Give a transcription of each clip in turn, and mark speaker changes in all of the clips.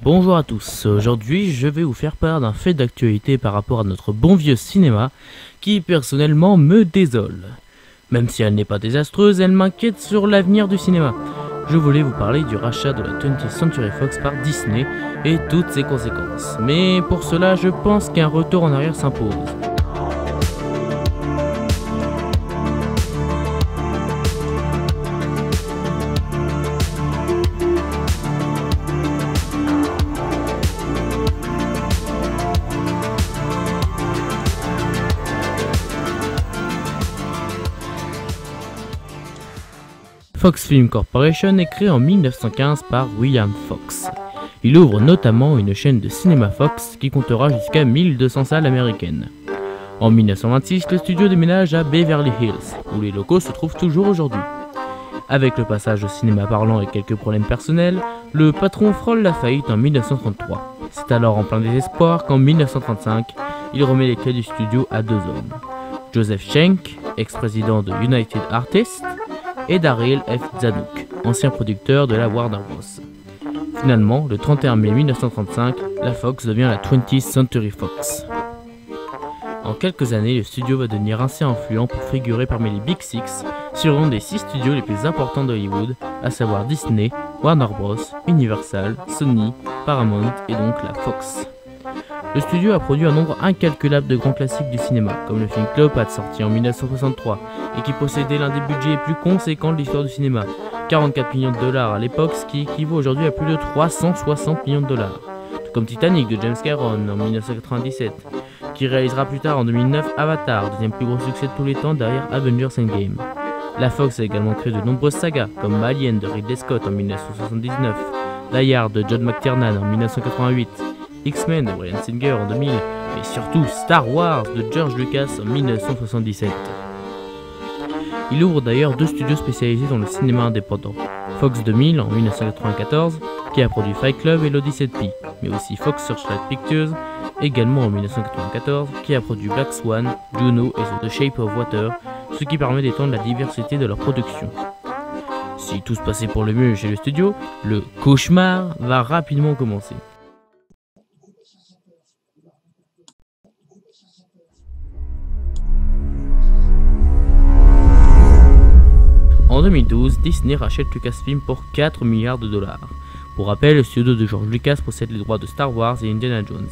Speaker 1: Bonjour à tous, aujourd'hui je vais vous faire part d'un fait d'actualité par rapport à notre bon vieux cinéma qui personnellement me désole. Même si elle n'est pas désastreuse, elle m'inquiète sur l'avenir du cinéma. Je voulais vous parler du rachat de la 20th Century Fox par Disney et toutes ses conséquences. Mais pour cela, je pense qu'un retour en arrière s'impose. Fox Film Corporation est créé en 1915 par William Fox. Il ouvre notamment une chaîne de cinéma Fox qui comptera jusqu'à 1200 salles américaines. En 1926, le studio déménage à Beverly Hills, où les locaux se trouvent toujours aujourd'hui. Avec le passage au cinéma parlant et quelques problèmes personnels, le patron frôle la faillite en 1933. C'est alors en plein désespoir qu'en 1935, il remet les clés du studio à deux hommes. Joseph Schenck, ex-président de United Artists, et Daryl F. Zanuck, ancien producteur de la Warner Bros. Finalement, le 31 mai 1935, la Fox devient la 20th Century Fox. En quelques années, le studio va devenir assez influent pour figurer parmi les Big Six sur un des 6 studios les plus importants d'Hollywood, à savoir Disney, Warner Bros, Universal, Sony, Paramount et donc la Fox. Le studio a produit un nombre incalculable de grands classiques du cinéma, comme le film Cléopâtre sorti en 1963 et qui possédait l'un des budgets les plus conséquents de l'histoire du cinéma, 44 millions de dollars à l'époque, ce qui équivaut aujourd'hui à plus de 360 millions de dollars. Tout comme Titanic de James Cameron en 1997, qui réalisera plus tard en 2009 Avatar, deuxième plus gros succès de tous les temps derrière Avengers Endgame. La Fox a également créé de nombreuses sagas, comme Alien de Ridley Scott en 1979, Die Hard de John McTiernan en 1988, X-Men de Bryan Singer en 2000 et surtout Star Wars de George Lucas en 1977. Il ouvre d'ailleurs 2 studios spécialisés dans le cinéma indépendant, Fox 2000 en 1994 qui a produit Fight Club et l'Odyssée de Pi, mais aussi Fox Searchlight Pictures également en 1994 qui a produit Black Swan, Juno et The Shape of Water, ce qui permet d'étendre la diversité de leur production. Si tout se passait pour le mieux chez le studio, le cauchemar va rapidement commencer. En 2012, Disney rachète Lucasfilm pour 4 milliards de dollars. Pour rappel, le studio de George Lucas possède les droits de Star Wars et Indiana Jones.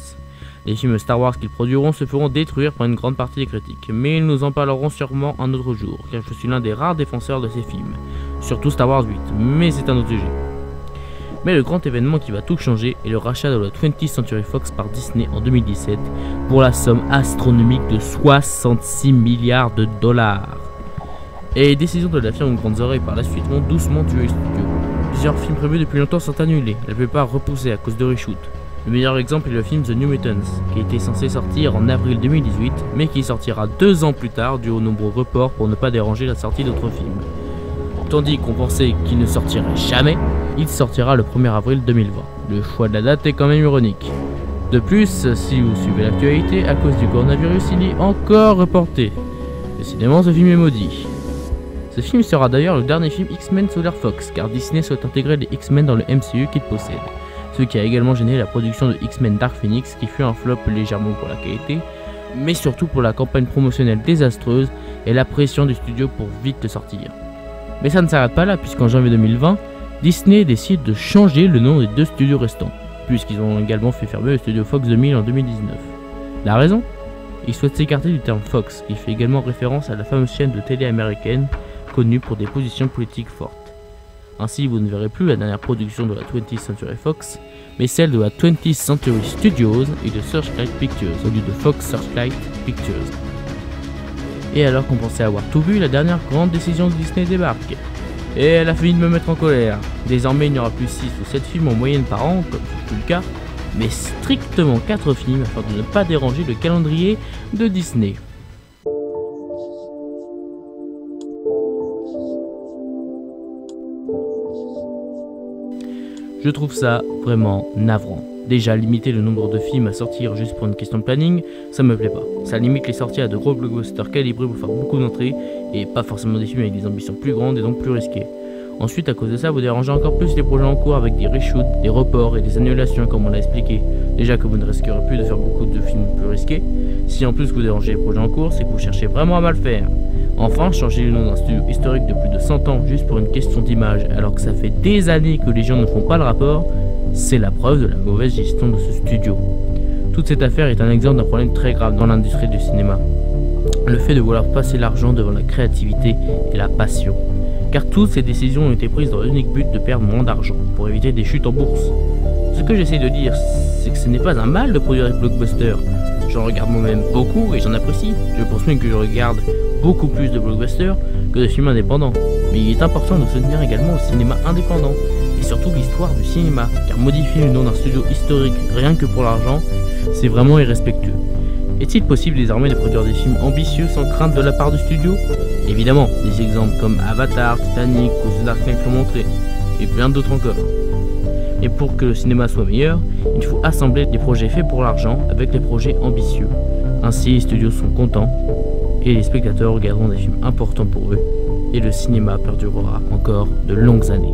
Speaker 1: Les films Star Wars qu'ils produiront se feront détruire par une grande partie des critiques, mais ils nous en parleront sûrement un autre jour, car je suis l'un des rares défenseurs de ces films. Surtout Star Wars 8, mais c'est un autre sujet. Mais le grand événement qui va tout changer est le rachat de la 20th Century Fox par Disney en 2017 pour la somme astronomique de 66 milliards de dollars. Et les décisions de la firme aux grandes oreilles par la suite vont doucement tuer le studio. Plusieurs films prévus depuis longtemps sont annulés, la plupart repoussés à cause de reshoot. Le meilleur exemple est le film The New Mutants, qui était censé sortir en avril 2018, mais qui sortira 2 ans plus tard dû aux nombreux reports pour ne pas déranger la sortie d'autres films. Tandis qu'on pensait qu'il ne sortirait jamais, il sortira le 1er avril 2020. Le choix de la date est quand même ironique. De plus, si vous suivez l'actualité, à cause du coronavirus, il est encore reporté. Décidément, ce film est maudit. Ce film sera d'ailleurs le dernier film X-Men sous l'ère Fox, car Disney souhaite intégrer les X-Men dans le MCU qu'il possède, ce qui a également gêné la production de X-Men Dark Phoenix qui fut un flop légèrement pour la qualité, mais surtout pour la campagne promotionnelle désastreuse et la pression du studio pour vite le sortir. Mais ça ne s'arrête pas là, puisqu'en janvier 2020, Disney décide de changer le nom des 2 studios restants, puisqu'ils ont également fait fermer le studio Fox 2000 en 2019. La raison ? Ils souhaitent s'écarter du terme Fox, qui fait également référence à la fameuse chaîne de télé américaine connue pour des positions politiques fortes. Ainsi, vous ne verrez plus la dernière production de la 20th Century Fox, mais celle de la 20th Century Studios et de Searchlight Pictures, au lieu de Fox Searchlight Pictures. Et alors qu'on pensait avoir tout vu, la dernière grande décision de Disney débarque. Et elle a fini de me mettre en colère. Désormais, il n'y aura plus 6 ou 7 films en moyenne par an, comme c'est plus le cas, mais strictement 4 films afin de ne pas déranger le calendrier de Disney. Je trouve ça vraiment navrant. Déjà, limiter le nombre de films à sortir juste pour une question de planning, ça me plaît pas. Ça limite les sorties à de gros blockbusters calibrés pour faire beaucoup d'entrées, et pas forcément des films avec des ambitions plus grandes et donc plus risquées. Ensuite, à cause de ça, vous dérangez encore plus les projets en cours avec des reshoots, des reports et des annulations comme on l'a expliqué. Déjà que vous ne risquerez plus de faire beaucoup de films plus risqués. Si en plus vous dérangez les projets en cours, c'est que vous cherchez vraiment à mal faire. Enfin, changer le nom d'un studio historique de plus de 100 ans juste pour une question d'image, alors que ça fait des années que les gens ne font pas le rapport, c'est la preuve de la mauvaise gestion de ce studio. Toute cette affaire est un exemple d'un problème très grave dans l'industrie du cinéma. Le fait de vouloir passer l'argent devant la créativité et la passion. Car toutes ces décisions ont été prises dans l'unique but de perdre moins d'argent, pour éviter des chutes en bourse. Ce que j'essaie de dire, c'est que ce n'est pas un mal de produire des blockbusters. J'en regarde moi-même beaucoup et j'en apprécie. Je pense même que je regarde beaucoup plus de blockbusters que de films indépendants. Mais il est important de soutenir également le cinéma indépendant, et surtout l'histoire du cinéma, car modifier le nom d'un studio historique rien que pour l'argent, c'est vraiment irrespectueux. Est-il possible désormais de produire des films ambitieux sans crainte de la part du studio? Évidemment, des exemples comme Avatar, Titanic ou The Dark Knight l'ont montré, et plein d'autres encore. Et pour que le cinéma soit meilleur, il faut assembler des projets faits pour l'argent avec les projets ambitieux. Ainsi, les studios sont contents, et les spectateurs regarderont des films importants pour eux, et le cinéma perdurera encore de longues années.